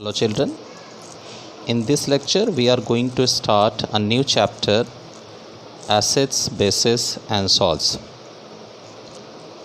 Hello children, in this lecture we are going to start a new chapter, acids, bases and salts.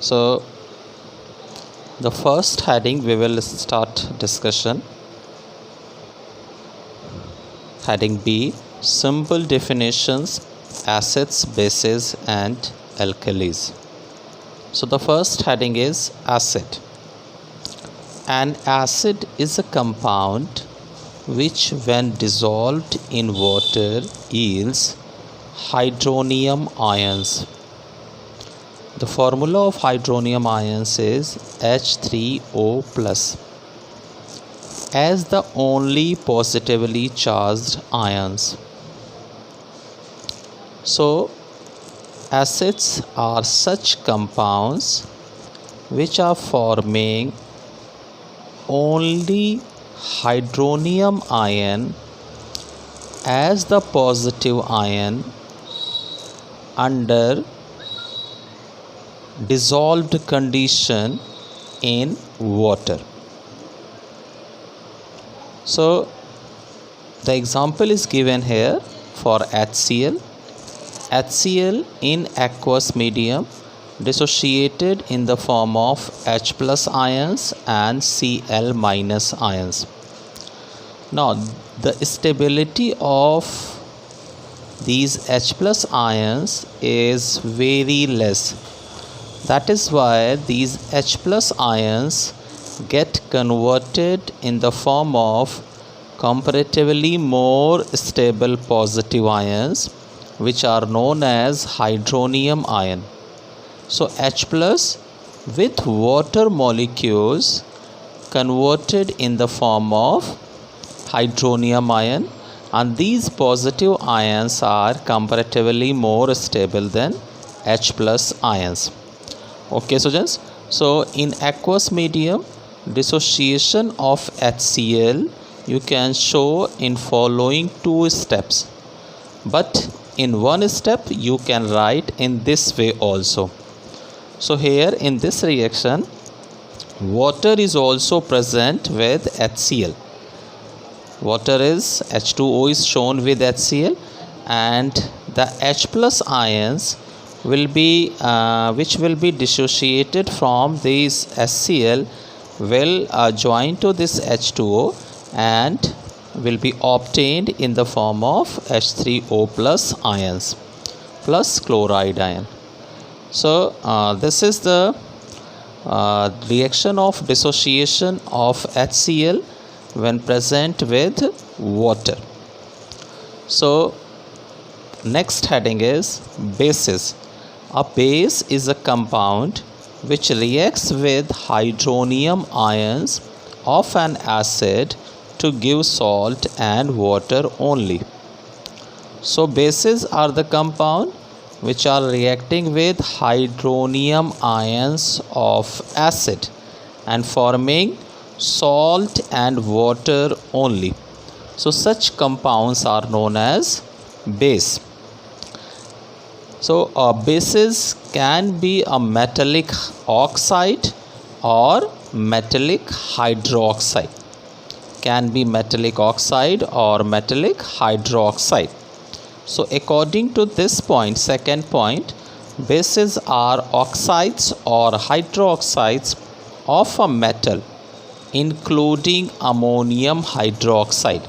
So the first heading we will start discussion. Heading B, simple definitions, acids, bases and alkalis. So the first heading is acid. An acid is a compound which when dissolved in water yields hydronium ions. The formula of hydronium ions is H3O+. As the only positively charged ions. So acids are such compounds which are forming only hydronium ion as the positive ion under dissolved condition in water. So the example is given here for HCl. HCl in aqueous medium dissociated in the form of H+ ions and Cl- ions. Now the stability of these H+ ions is very less. That is why these H+ ions get converted in the form of comparatively more stable positive ions which are known as hydronium ion. So H+ with water molecules converted in the form of hydronium ion, and these positive ions are comparatively more stable than H+ ions. Okay students, so in aqueous medium dissociation of HCl you can show in following two steps, but in one step you can write in this way also. So here in this reaction water is also present with HCl. Water is H2O is shown with HCl, and the H+ ions will be which will be dissociated from this HCl will join to this H2O and will be obtained in the form of H3O+ ions plus chloride ion. So this is the reaction of dissociation of HCl when present with water. So next heading is bases. A base is a compound which reacts with hydronium ions of an acid to give salt and water only. So bases are the compound which are reacting with hydronium ions of acid and forming salt and water only. So such compounds are known as base. So bases can be a metallic oxide or metallic hydroxide. Can be metallic oxide or metallic hydroxide. So according to this point, second point, bases are oxides or hydroxides of a metal including ammonium hydroxide.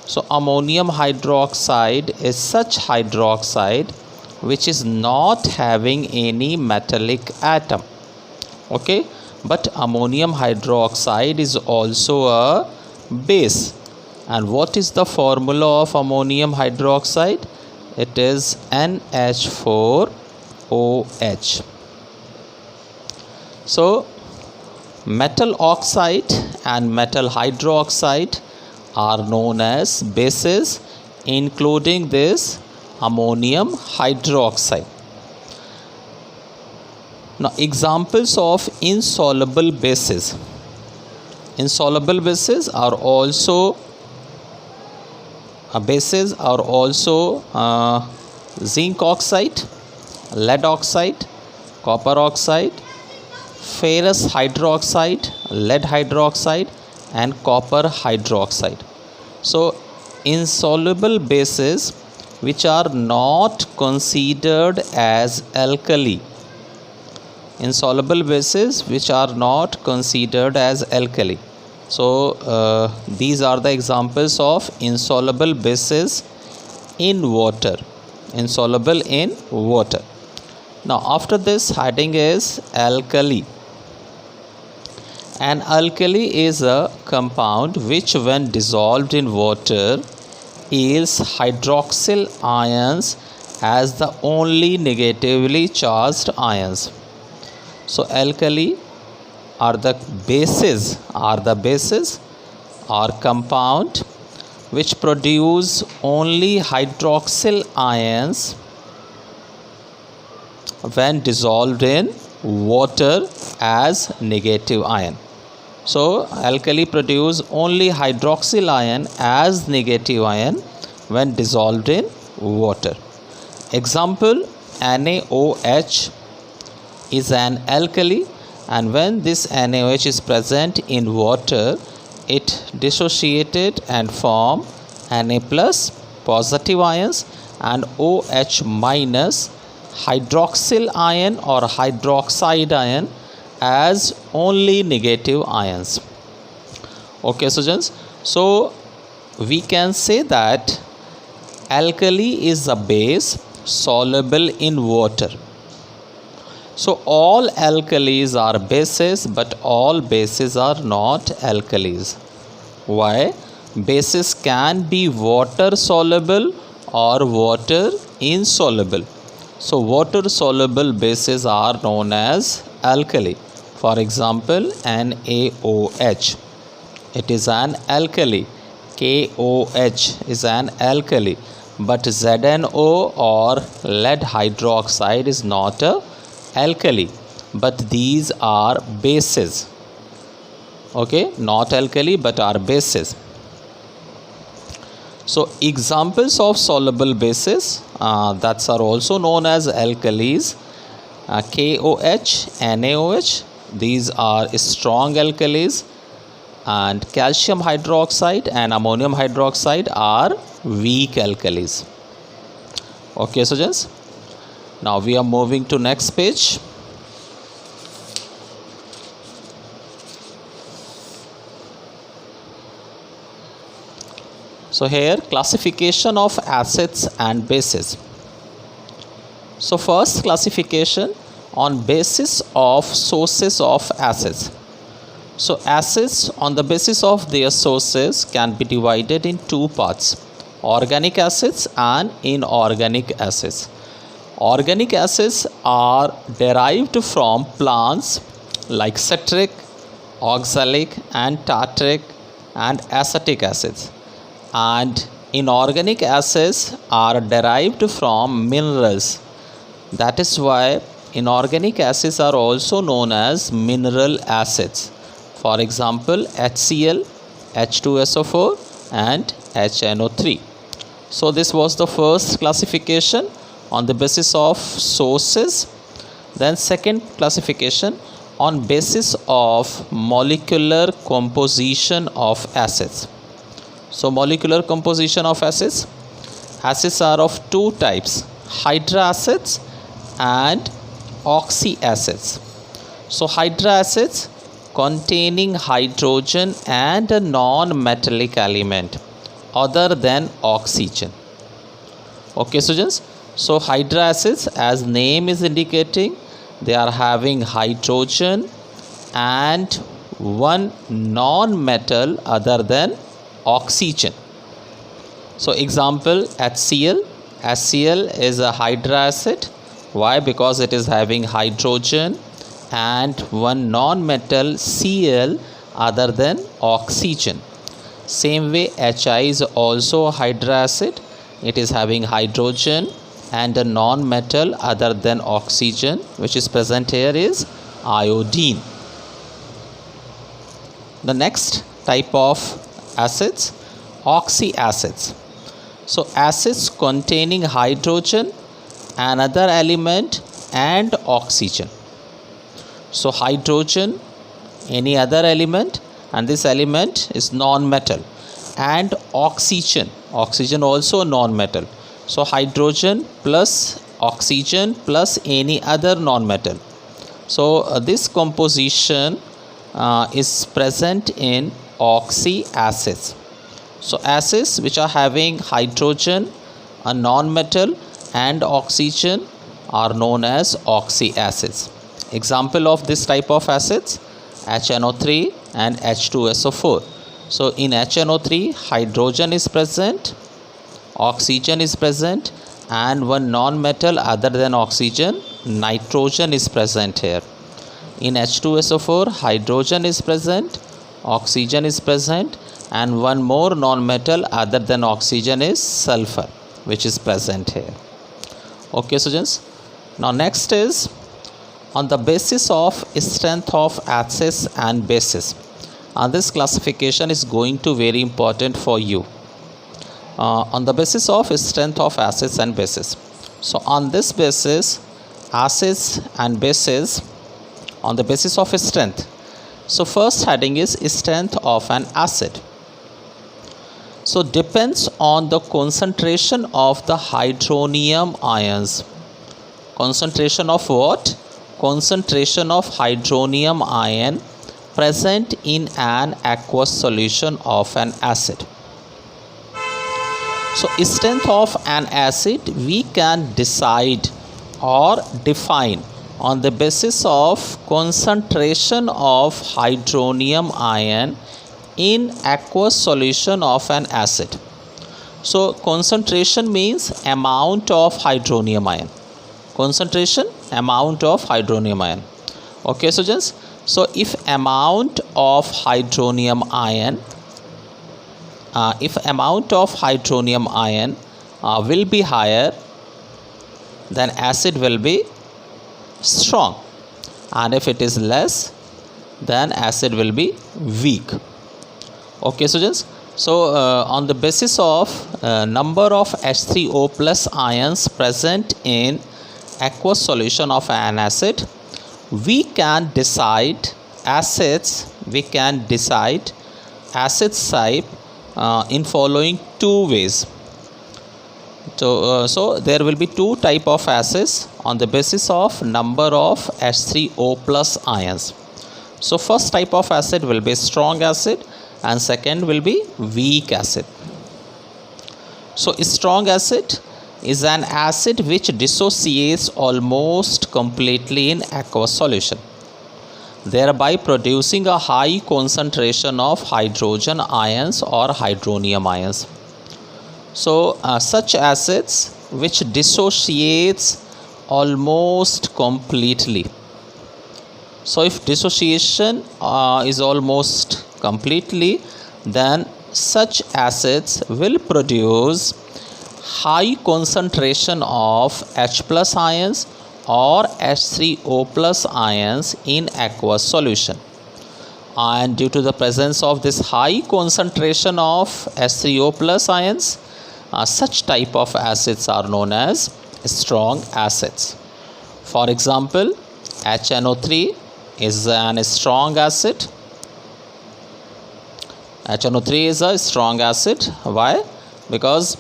So ammonium hydroxide is such hydroxide which is not having any metallic atom. Okay, but ammonium hydroxide is also a base. And what is the formula of ammonium hydroxide? It is NH4OH. So metal oxide and metal hydroxide are known as bases, including this ammonium hydroxide. Now examples of insoluble bases. Insoluble bases are also zinc oxide, lead oxide, copper oxide, ferrous hydroxide, lead hydroxide and copper hydroxide. So insoluble bases which are not considered as alkali, insoluble bases which are not considered as alkali. So these are the examples of insoluble bases in water, insoluble in water. Now after this heading is alkali. An alkali is a compound which when dissolved in water yields hydroxyl ions as the only negatively charged ions. So alkali are the bases or compound which produce only hydroxyl ions when dissolved in water as negative ion. So alkali produce only hydroxyl ion as negative ion when dissolved in water. Example, NaOH is an alkali, and when this NaOH is present in water, it dissociated and form Na plus positive ions and OH minus hydroxyl ion or hydroxide ion as only negative ions. Okay students, so we can say that alkali is a base soluble in water. So all alkalis are bases, but all bases are not alkalis. Why? Bases can be water soluble or water insoluble. So water soluble bases are known as alkali. For example, NaOH, it is an alkali. KOH is an alkali, but ZNO or lead hydroxide is not a alkali, but these are bases. Okay, not alkali but are bases. So examples of soluble bases that are also known as alkalis, KOH, NaOH, these are strong alkalis, and calcium hydroxide and ammonium hydroxide are weak alkalis. Okay students, now we are moving to next page. So here classification of acids and bases. So first classification on basis of sources of acids. So acids on the basis of their sources can be divided in two parts: organic acids and inorganic acids. Organic acids are derived from plants like citric, oxalic and tartaric and acetic acids, and inorganic acids are derived from minerals. That is why inorganic acids are also known as mineral acids. For example, HCl, H2SO4 and HNO3. So this was the first classification on the basis of sources. Then second classification on basis of molecular composition of acids. So molecular composition of acids. Acids are of two types: hydra acids and oxy acids. So hydra acids containing hydrogen and a non-metallic element other than oxygen. Okay students, so hydra acids, as name is indicating, they are having hydrogen and one non-metal other than oxygen. So example, HCl. HCl is a hydra acid. Why? Because it is having hydrogen and one non-metal Cl other than oxygen. Same way HI is also a hydra acid. It is having hydrogen and a non-metal other than oxygen, which is present here is iodine. The next type of acids, oxy acids. So acids containing hydrogen, another element and oxygen. So hydrogen, any other element, and this element is non-metal. And oxygen also non-metal. So hydrogen plus oxygen plus any other non-metal. So this composition is present in oxy acids. So acids which are having hydrogen, a non-metal, and oxygen are known as oxy acids. Example of this type of acids: HNO3 and H2SO4. So in HNO3, hydrogen is present, oxygen is present, and one non-metal other than oxygen, nitrogen, is present here. In H2SO4, hydrogen is present, oxygen is present, and one more non-metal other than oxygen is sulfur, which is present here. Okay, students. Now next is on the basis of strength of acids and bases. And this classification is going to very important for you. On the basis of strength of acids and bases. So on this basis, acids and bases, on the basis of strength. So first heading is strength of an acid. So depends on the concentration of the hydronium ions. Concentration of what? Concentration of hydronium ion present in an aqueous solution of an acid. So strength of an acid we can decide or define on the basis of concentration of hydronium ion in aqueous solution of an acid. So concentration means amount of hydronium ion. Concentration, amount of hydronium ion. Okay, students. So if amount of hydronium ion will be higher, then acid will be strong, and if it is less, then acid will be weak. Okay, students. So on the basis of number of H3O plus ions present in aqueous solution of an acid, we can decide acid type in following two ways. So there will be two type of acids on the basis of number of H3O plus ions. So first type of acid will be strong acid, and second will be weak acid. So strong acid is an acid which dissociates almost completely in aqueous solution, thereby producing a high concentration of hydrogen ions or hydronium ions. So such acids which dissociates almost completely. So if dissociation is almost completely, then such acids will produce high concentration of H plus ions or H3O plus ions in aqueous solution. And due to the presence of this high concentration of H3O plus ions, such type of acids are known as strong acids. For example, HNO3 is a strong acid. HNO3 is a strong acid. Why? Because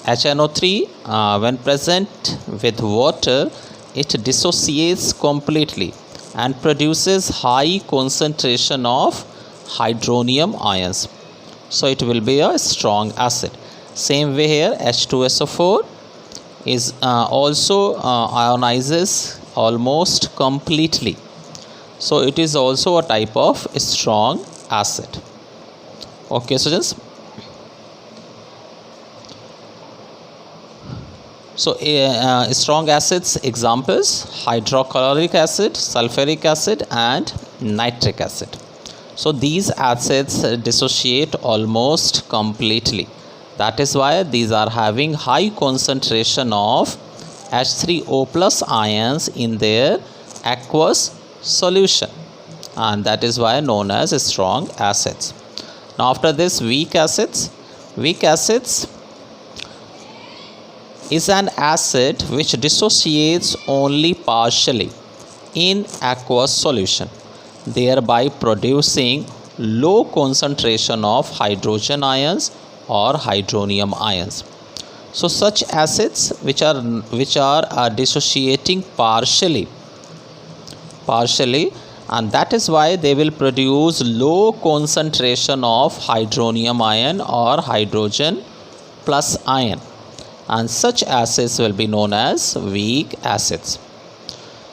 HNO3 when present with water, it dissociates completely and produces high concentration of hydronium ions. So it will be a strong acid. Same way here, H2SO4 is also ionizes almost completely. So it is also a type of strong acid. Okay, students. So strong acids examples: hydrochloric acid, sulfuric acid, and nitric acid. So these acids dissociate almost completely. That is why these are having high concentration of H3O plus ions in their aqueous solution, and that is why known as strong acids. Now after this, weak acids. Weak acids is an acid which dissociates only partially in aqueous solution, thereby producing low concentration of hydrogen ions or hydronium ions. So such acids which are dissociating partially, and that is why they will produce low concentration of hydronium ion or hydrogen plus ion, and such acids will be known as weak acids.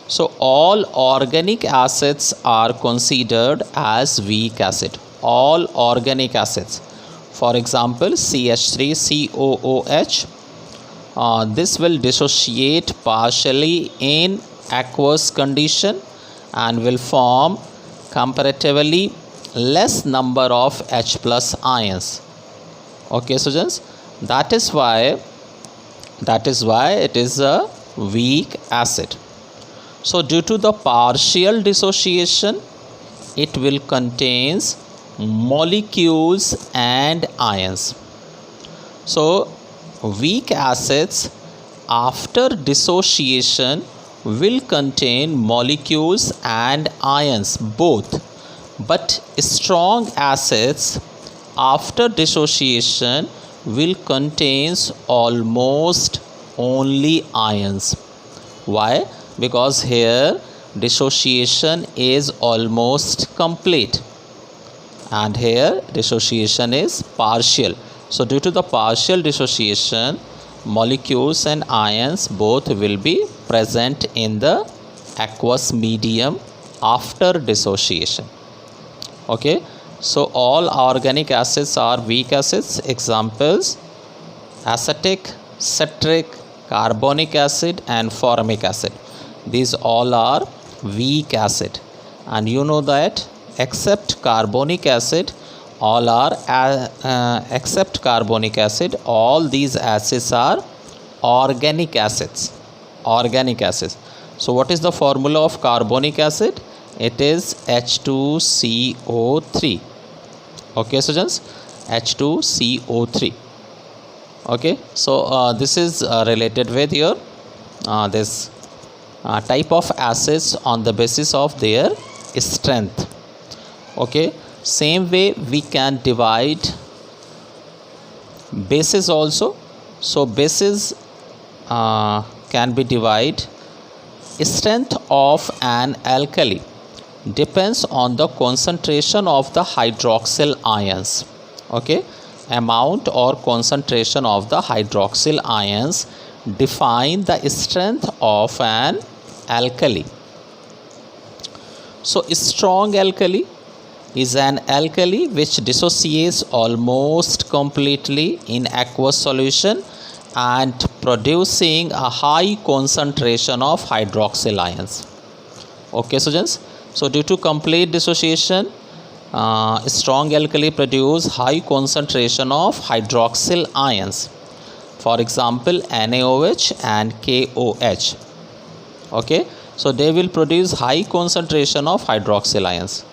So all organic acids are considered as weak acid. All organic acids, for example CH3COOH, this will dissociate partially in aqueous condition and will form comparatively less number of H plus ions. Okay students, that is why it is a weak acid. So due to the partial dissociation, it will contains molecules and ions. So weak acids after dissociation will contain molecules and ions both, but strong acids after dissociation will contains almost only ions. Why? Because here dissociation is almost complete and here dissociation is partial. So due to the partial dissociation, molecules and ions both will be present in the aqueous medium after dissociation. Okay, so all organic acids are weak acids. Examples: acetic, citric, carbonic acid and formic acid. These all are weak acid, and you know that except carbonic acid, all these acids are organic acids. So what is the formula of carbonic acid? It is H2CO3. Okay students, H2CO3. Okay, so this is related with your this type of acids on the basis of their strength. Okay, same way we can divide bases also. So bases can be divided. Strength of an alkali depends on the concentration of the hydroxyl ions. Okay, amount or concentration of the hydroxyl ions define the strength of an alkali. So strong alkali is an alkali which dissociates almost completely in aqueous solution and producing a high concentration of hydroxyl ions. Okay students, so due to complete dissociation, strong alkali produce high concentration of hydroxyl ions. For example, NaOH and KOH. Okay, so they will produce high concentration of hydroxyl ions,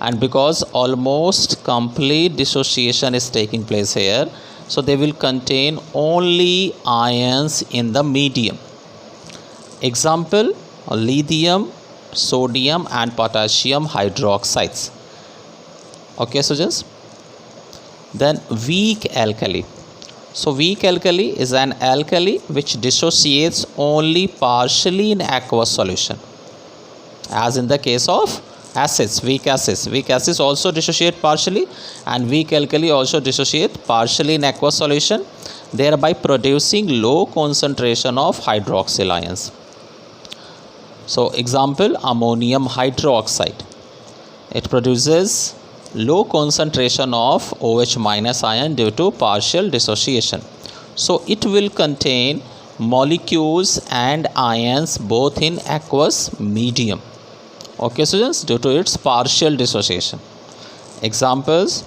and because almost complete dissociation is taking place here, so they will contain only ions in the medium. Example: lithium, sodium and potassium hydroxides. Okay students, then weak alkali. So weak alkali is an alkali which dissociates only partially in aqueous solution, as in the case of acids, weak acids also dissociate partially, and weak alkali also dissociate partially in aqueous solution, thereby producing low concentration of hydroxyl ions. So example: ammonium hydroxide. It produces low concentration of OH minus ion due to partial dissociation. So it will contain molecules and ions both in aqueous medium. Okay students, due to its partial dissociation. Examples: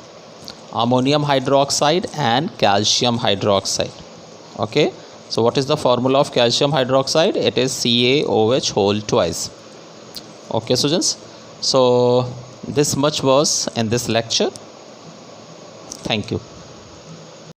ammonium hydroxide and calcium hydroxide. Okay, so what is the formula of calcium hydroxide? It is CaOH whole twice. Okay students, so this much was in this lecture. Thank you.